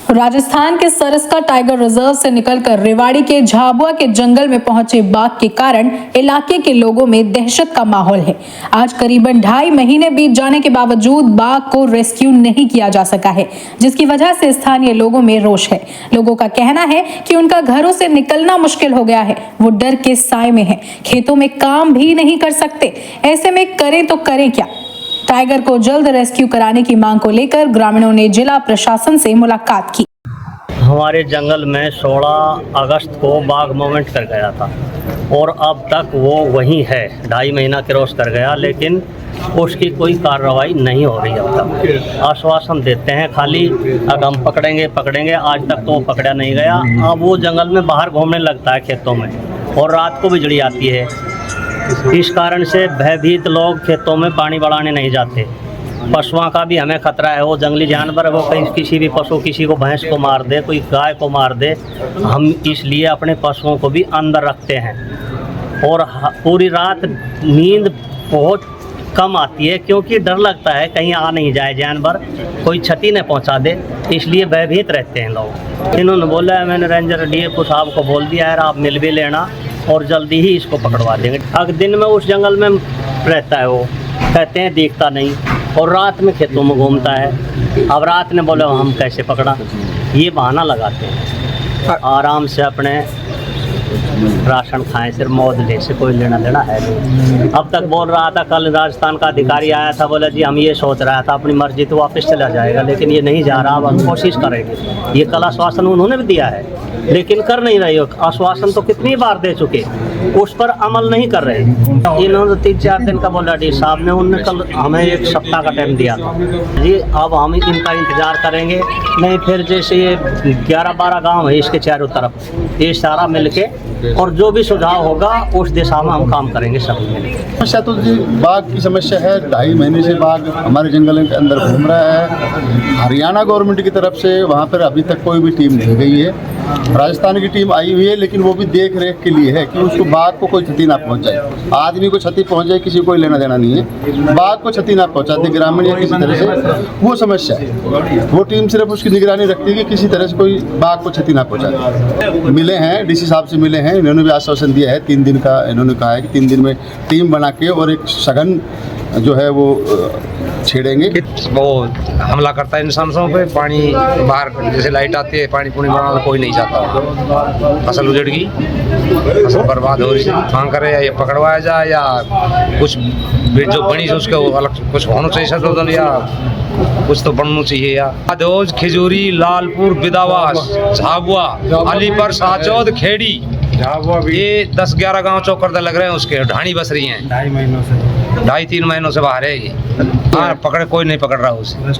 राजस्थान के सरस्का tiger reserve से निकलकर रेवाड़ी के झाबुआ के जंगल में पहुंचे बाघ के कारण इलाके के लोगों में दहशत का माहौल है। आज करीबन 2.5 महीने बीत जाने के बावजूद बाघ को रेस्क्यू नहीं किया जा सका है, जिसकी वजह से स्थानीय लोगों में रोष है। लोगों का कहना है कि उनका घरों से निकलना मुश्किल हो गया है, वो डर के साए में है, खेतों में काम भी नहीं कर सकते। ऐसे में करें तो करें क्या। टाइगर को जल्द रेस्क्यू कराने की मांग को लेकर ग्रामीणों ने जिला प्रशासन से मुलाकात की। हमारे जंगल में 16 अगस्त को बाघ मूवमेंट कर गया था और अब तक वो वहीं है। 2.5 महीना क्रॉस कर गया, लेकिन उसकी कोई कार्रवाई नहीं हो रही अब तक। आश्वासन देते हैं खाली, अब हम पकड़ेंगे, आज तक तो वो पकड़ा नहीं गया। अब वो जंगल में बाहर घूमने लगता है खेतों में, और रात को बिजली आती है। इस कारण से भयभीत लोग खेतों में पानी बढ़ाने नहीं जाते। पशुओं का भी हमें खतरा है, वो जंगली जानवर है, वो कहीं किसी भी पशु, किसी को भैंस को मार दे, कोई गाय को मार दे। हम इसलिए अपने पशुओं को भी अंदर रखते हैं और पूरी रात नींद बहुत कम आती है, क्योंकि डर लगता है कहीं आ नहीं जाए जानवर, कोई क्षति न पहुंचा दे, इसलिए भयभीत रहते हैं लोग। इन्होंने बोला है, मैंने रेंजर डीएफओ साहब को बोल दिया है, आप मिल भी लेना और जल्दी ही इसको पकड़वा देंगे। अगर दिन में उस जंगल में रहता है, वो कहते हैं दिखता नहीं, और रात में खेतों में घूमता है। अब रात ने बोले हम कैसे पकड़ा, ये बहाना लगाते हैं। आराम से अपने राशन खाएं, सिर्फ मौज ले से कोई लेना देना है नहीं। अब तक बोल रहा था, कल राजस्थान का अधिकारी आया था, बोला जी हम ये सोच रहा था अपनी मर्जी तो वापस चला जाएगा, लेकिन ये नहीं जा रहा, अब हम कोशिश करेंगे। ये कल आश्वासन उन्होंने भी दिया है, लेकिन कर नहीं रही हो। आश्वासन तो कितनी बार दे चुके, उस पर अमल नहीं कर रहे। इन्होंने 3-4 दिन का बोला डी साहब ने, उन्होंने कल हमें 1 सप्ताह का टाइम दिया था जी। अब हम इनका इंतजार करेंगे, नहीं फिर जैसे ये 11-12 गांव है इसके चारों तरफ, ये सारा मिलके और जो भी सुझाव होगा उस दिशा में हम काम करेंगे सब मिलकर। शैतुल जी, बाघ की समस्या है, 2.5 महीने से बाघ हमारे जंगल के अंदर घूम रहा है। हरियाणा गवर्नमेंट की तरफ से वहाँ पर अभी तक कोई भी टीम नहीं गई है। राजस्थान की टीम आई हुई है, लेकिन वो भी देख रेख के लिए है कि उसको बाघ को कोई क्षति ना पहुंचाए। आदमी को क्षति पहुंचे किसी को कोई लेना देना नहीं है, बाघ को क्षति ना पहुंचाते ग्रामीण या किसी तरह से, वो समस्या है। वो टीम सिर्फ उसकी निगरानी रखती है कि किसी तरह से कोई बाघ को क्षति ना पहुंचाए। मिले हैं, डीसी साहब से मिले हैं, इन्होंने भी आश्वासन दिया है 3 दिन का। इन्होंने कहा है कि 3 दिन में टीम बना के और एक सघन जो है वो छेड़ेंगे। वो हमला करता है इंसानों पे, पानी बाहर जैसे लाइट आती है, पानी पूनी बनाना कोई नहीं चाहता। फसल उजड़ गई, फसल बर्बाद हो रही है। मांग करे या ये पकड़वाया जाए या कुछ जो बनी से उसके अलग कुछ होना चाहिए संशोधन, या कुछ तो बनना चाहिए। या आदोज, खिजूरी, लालपुर, बिदावास, झाबुआ, अलीपुर, साचौद, खेड़ी, ये 10-11 गांव चौकरदा लग रहे हैं उसके। ढाणी बस रही हैं 2.5-3 महीनों से बाहर है ये। हाँ, पकड़े कोई नहीं पकड़ रहा उसे।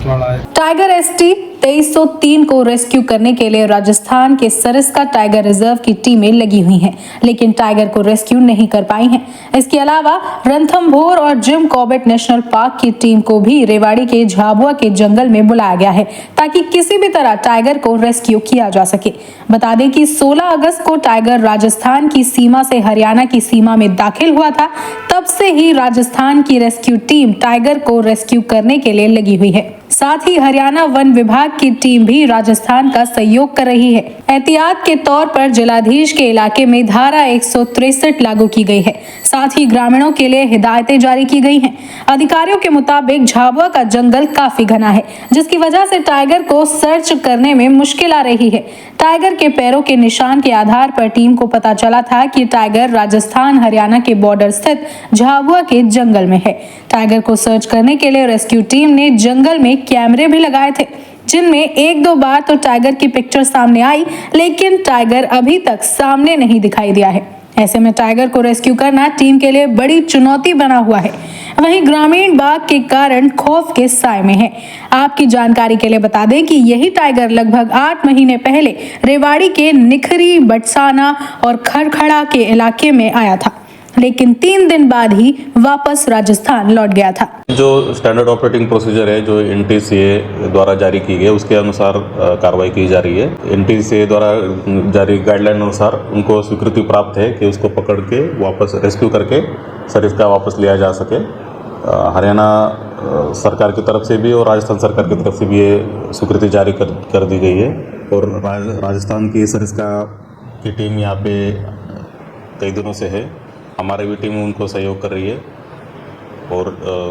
टाइगर एसटी 2303 को रेस्क्यू करने के लिए राजस्थान के सरस्का टाइगर रिजर्व की टीमें लगी हुई हैं, लेकिन टाइगर को रेस्क्यू नहीं कर पाई हैं। इसके अलावा रणथंभौर और जिम कॉर्बेट नेशनल पार्क की टीम को भी रेवाड़ी के झाबुआ के जंगल में बुलाया गया है, ताकि किसी भी तरह टाइगर को रेस्क्यू किया जा सके। बता दें कि 16 अगस्त को टाइगर राजस्थान की सीमा से हरियाणा की सीमा में दाखिल हुआ था। तब से ही राजस्थान की रेस्क्यू टीम टाइगर को रेस्क्यू करने के लिए लगी हुई है। साथ ही हरियाणा वन विभाग की टीम भी राजस्थान का सहयोग कर रही है। एहतियात के तौर पर जिलाधीश के इलाके में धारा 163 लागू की गई है। साथ ही ग्रामीणों के लिए हिदायतें जारी की गई हैं। अधिकारियों के मुताबिक झाबुआ का जंगल काफी घना है, जिसकी वजह से टाइगर को सर्च करने में मुश्किल आ रही है। टाइगर के पैरों के निशान के आधार पर टीम को पता चला था कि टाइगर राजस्थान हरियाणा के बॉर्डर स्थित झाबुआ के जंगल में है। टाइगर को सर्च करने के लिए रेस्क्यू टीम ने जंगल में कैमरे भी लगाए थे, जिनमें 1-2 बार तो टाइगर की पिक्चर सामने आई, लेकिन टाइगर अभी तक सामने नहीं दिखाई दिया है। ऐसे में टाइगर को रेस्क्यू करना टीम के लिए बड़ी चुनौती बना हुआ है। वहीं ग्रामीण बाघ के कारण खौफ के साए में है। आपकी जानकारी के लिए बता दें कि यही टाइगर लगभग 8 महीने पहले रेवाड़ी के निखरी, बटसाना और खरखड़ा के इलाके में आया था, लेकिन 3 दिन बाद ही वापस राजस्थान लौट गया था। जो स्टैंडर्ड ऑपरेटिंग प्रोसीजर है जो NTCA द्वारा जारी की गई है, उसके अनुसार कार्रवाई की जा रही है। NTCA द्वारा जारी गाइडलाइन अनुसार उनको स्वीकृति प्राप्त है कि उसको पकड़ के वापस रेस्क्यू करके सरिस्का वापस लिया जा सके। हरियाणा सरकार की तरफ से भी और राजस्थान सरकार की तरफ से भी ये स्वीकृति जारी कर दी गई है। और राजस्थान की सरिस्का की टीम यहाँ पे कई दिनों से है। हमारी भी टीम उनको सहयोग कर रही है और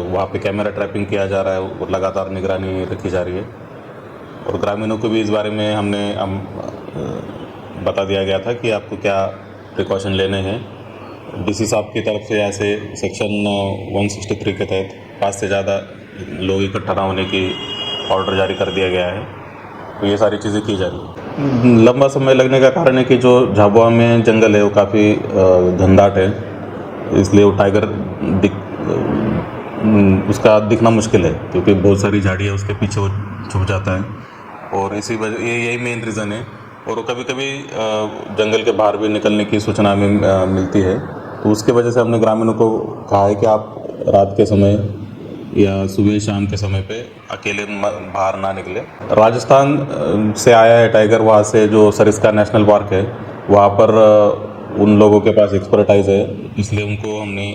वहाँ पे कैमरा ट्रैपिंग किया जा रहा है और लगातार निगरानी रखी जा रही है। और ग्रामीणों को भी इस बारे में हम बता दिया गया था कि आपको क्या प्रिकॉशन लेने हैं। डीसी साहब की तरफ से ऐसे सेक्शन 163 के तहत 5 से ज़्यादा लोग इकट्ठा न होने की ऑर्डर जारी कर दिया गया है। तो ये सारी चीज़ें की जा रही है। लंबा समय लगने का कारण है कि जो झाबुआ में जंगल है वो काफ़ी घनदाट है, इसलिए वो टाइगर उसका दिखना मुश्किल है क्योंकि बहुत सारी झाड़ियाँ उसके पीछे वो छुप जाता है और इसी वजह यही मेन रीज़न है। और कभी कभी जंगल के बाहर भी निकलने की सूचना हमें मिलती है, तो उसके वजह से हमने ग्रामीणों को कहा है कि आप रात के समय या सुबह शाम के समय पे अकेले बाहर ना निकले। राजस्थान से आया है टाइगर, वहाँ से जो सरिस्का नेशनल पार्क है वहाँ पर उन लोगों के पास एक्सपर्टाइज है, इसलिए उनको हमने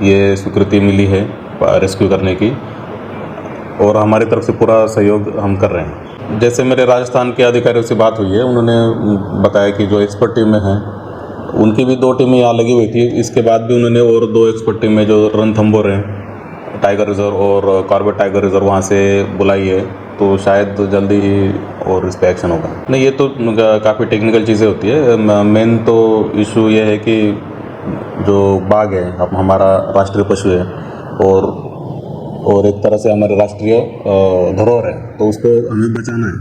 ये स्वीकृति मिली है रेस्क्यू करने की और हमारी तरफ से पूरा सहयोग हम कर रहे हैं। जैसे मेरे राजस्थान के अधिकारियों से बात हुई है, उन्होंने बताया कि जो एक्सपर्ट टीमें हैं उनकी भी 2 टीमें यहाँ लगी हुई थी। इसके बाद भी उन्होंने और 2 एक्सपर्ट टीमें जो रणथंभौर हैं टाइगर रिजर्व और कॉर्बेट टाइगर रिजर्व वहाँ से बुलाई है, तो शायद जल्दी ही और इस पर एक्शन होगा। नहीं, ये तो काफ़ी टेक्निकल चीज़ें होती है। मेन तो इशू ये है कि जो बाघ है हमारा राष्ट्रीय पशु है और एक तरह से हमारे राष्ट्रीय धरोहर है, तो उसको हमें बचाना है।